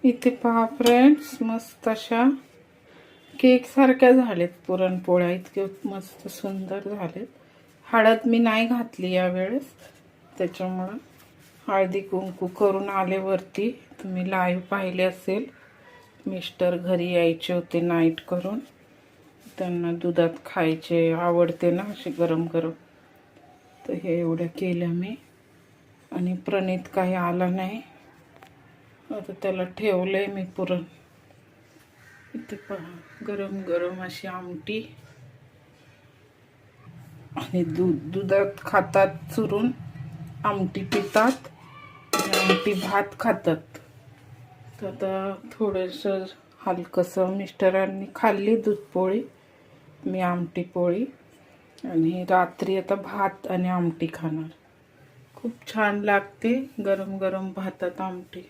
इथे पहा फ्रेंड्स, मस्त अशा केक सारख्या झालेत पुरणपोळ्या, इतके मस्त सुंदर झालेत. हळद मी नाही घातली यावेळेस, त्याच्यामुळं हळदी कुंकू करून आले वरती. तुम्ही लाईव्ह पाहिले असेल. मिस्टर घरी यायचे होते नाईट करून, त्यांना दुधात खायचे आवडते ना असे गरम गरम, तर हे एवढ्या केल्या मी. आणि प्रणित काही आला नाही, आता त्याला ठेवलंय मी पुरण. इथे पहा गरम गरम अशी आमटी, आणि दुधात खातात चुरून, आमटी पितात आणि आमटी भात खातात. तर आता थोडंसं हलकंसं मिस्टरांनी खाल्ली दूधपोळी, मी आमटी पोळी, आणि रात्री आता भात आणि आमटी खाणार. खूप छान लागते गरम गरम भातात आमटी.